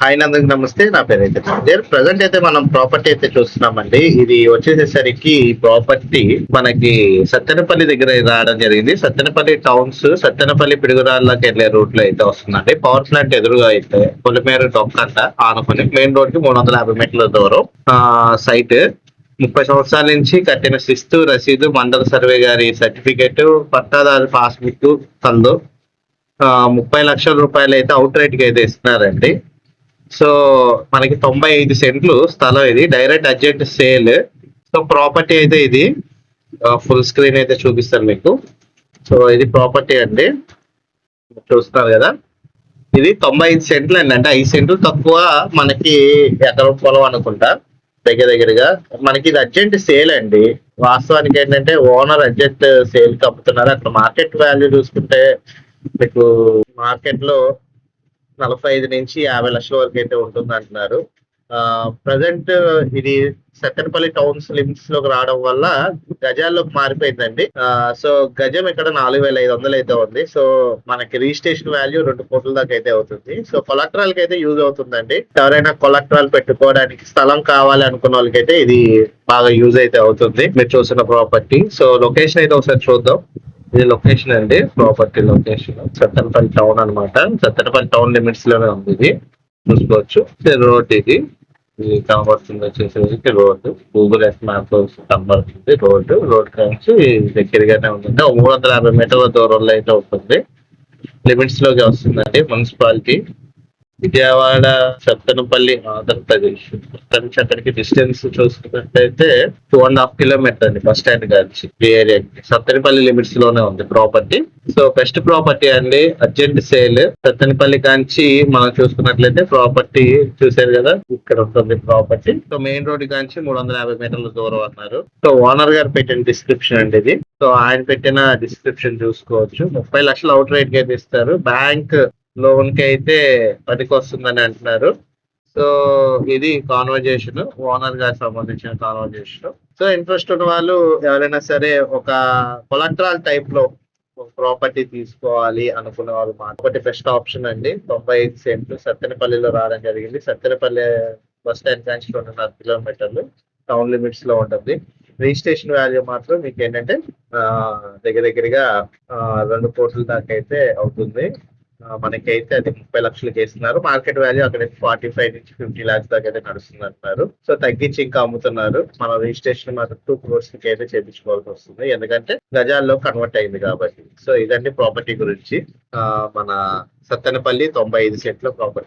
Hi నందరికి నమస్తే. నా పేరు అయితే నాజర్. ప్రజెంట్ అయితే మనం ప్రాపర్టీ అయితే చూస్తున్నామండి. ఇది వచ్చేసేసరికి ప్రాపర్టీ మనకి సత్తెనపల్లి దగ్గర రావడం జరిగింది. సత్తెనపల్లి టౌన్స్ సత్తెనపల్లి పిడుగురాళ్ళకి వెళ్ళే రూట్ లో అయితే వస్తుందండి. పవర్ ప్లాంట్ ఎదురుగా అయితే పొలిమేరు డొక్కంట ఆనుకుని మెయిన్ రోడ్ కి 350 మీటర్ల దూరం సైట్. 30 సంవత్సరాల నుంచి కట్టిన శిస్తు రసీదు మండల సర్వే గారి సర్టిఫికెట్ పట్టాదారు పాస్బుక్ కలదు. 30 లక్షల రూపాయలు అయితే అవుట్ రైట్ కి అయితే ఇస్తున్నారండి. సో మనకి 95 సెంట్లు స్థలం. ఇది direct urgent sale. So property అయితే ఇది ఫుల్ స్క్రీన్ అయితే చూపిస్తాను మీకు. సో ఇది ప్రాపర్టీ అండి, చూస్తున్నారు కదా. ఇది 95 సెంట్లు అండి, అంటే 5 సెంట్లు తక్కువ మనకి ఎకరం పొలం అనుకుంటా దగ్గరగా. మనకి ఇది అర్జెంట్ సేల్ అండి. వాస్తవానికి ఏంటంటే ఓనర్ అర్జెంట్ సేల్ కి అమ్ముతున్నారు. అక్కడ మార్కెట్ వాల్యూ చూసుకుంటే మీకు మార్కెట్ లో 45 నుంచి 50 లక్షల వరకు అయితే ఉంటుంది అంటున్నారు. ప్రజెంట్ ఇది సత్తెనపల్లి టౌన్స్ లిమిట్స్ లోకి రావడం వల్ల గజాల్లోకి మారిపోయిందండి. సో గజం ఇక్కడ 4,500 అయితే ఉంది. సో మనకి రిజిస్ట్రేషన్ వాల్యూ 2 కోట్ల దాకా అయితే అవుతుంది. సో కొలెక్టరల్ కి అయితే యూజ్ అవుతుందండి. ఎవరైనా కొలెక్టరల్ పెట్టుకోవడానికి స్థలం కావాలి అనుకున్న వాళ్ళకైతే ఇది బాగా యూజ్ అయితే అవుతుంది. మీరు చూసిన ప్రాపర్టీ. సో లొకేషన్ అయితే ఒకసారి చూద్దాం. ఇది లొకేషన్ అండి, ప్రాపర్టీ లొకేషన్ సత్తెనపల్లి టౌన్ అనమాట. సత్తెనపల్లి టౌన్ లిమిట్స్ లోనే ఉంది. ఇది చూసుకోవచ్చు. రోడ్ ఇది కనబడుతుంది వచ్చేసరికి రోడ్డు. గూగుల్ ఎర్త్ మ్యాప్ లో కనబడుతుంది రోడ్ నుంచి దగ్గరగానే ఉంటుంది. 350 మీటర్ల దూరంలో అయితే ఉంటుంది. లిమిట్స్ లోకి వస్తుందండి. మున్సిపాలిటీ విజయవాడ సత్తెనపల్లి ఆంధ్రప్రదేశ్. అక్కడి నుంచి అక్కడికి డిస్టెన్స్ చూసుకున్నట్టయితే 2.5 కిలోమీటర్ అండి బస్ స్టాండ్ కాల్చి ఈ ఏరియాకి. సత్తెనపల్లి లిమిట్స్ లోనే ఉంది ప్రాపర్టీ. సో బెస్ట్ ప్రాపర్టీ అండి, అర్జెంట్ సేల్. సత్తెనపల్లి కాంచి మనం చూసుకున్నట్లయితే ప్రాపర్టీ చూసారు కదా, ఇక్కడ ఉంటుంది ప్రాపర్టీ. సో మెయిన్ రోడ్ కాంచి 350 మీటర్ల దూరం అన్నారు. సో ఓనర్ గారు పెట్టిన డిస్క్రిప్షన్ అండి ఇది. సో ఆయన పెట్టిన డిస్క్రిప్షన్ చూసుకోవచ్చు. 30 లక్షలు అవుట్ రైట్ గా ఇస్తారు. బ్యాంక్ లోన్ కి అయితే పనికి వస్తుందని అంటున్నారు. సో ఇది కాన్వర్జేషన్, ఓనర్ గారికి సంబంధించిన కాన్వర్జేషన్. సో ఇంట్రెస్ట్ ఉన్న వాళ్ళు ఎవరైనా సరే ఒక కొలెక్టరల్ టైప్ లో ప్రాపర్టీ తీసుకోవాలి అనుకునే వాళ్ళు ఒకటి బెస్ట్ ఆప్షన్ అండి. 95 సెంట్లు సత్తెనపల్లిలో రావడం జరిగింది. సత్తెనపల్లి బస్ స్టాండ్ నుంచి 2.5 కిలోమీటర్లు టౌన్ లిమిట్స్ లో ఉంటుంది. రిజిస్ట్రేషన్ వాల్యూ మాత్రం మీకు ఏంటంటే దగ్గరగా 2 కోట్ల దాకా అయితే అవుతుంది. మనకైతే అది 30 లక్షలకి వేస్తున్నారు. మార్కెట్ వాల్యూ అక్కడ 45 నుంచి 50 లాక్స్ దాకా అయితే నడుస్తుంది అంటున్నారు. సో తగ్గించి ఇంకా అమ్ముతున్నారు. మన రిజిస్ట్రేషన్ మాత్రం 2 crores కి అయితే చేయించుకోవాల్సి వస్తుంది, ఎందుకంటే గజాల్లో కన్వర్ట్ అయింది కాబట్టి. సో ఇదండి ప్రాపర్టీ గురించి. మన సత్తెనపల్లి 95 సెంట్ల ప్రాపర్టీ.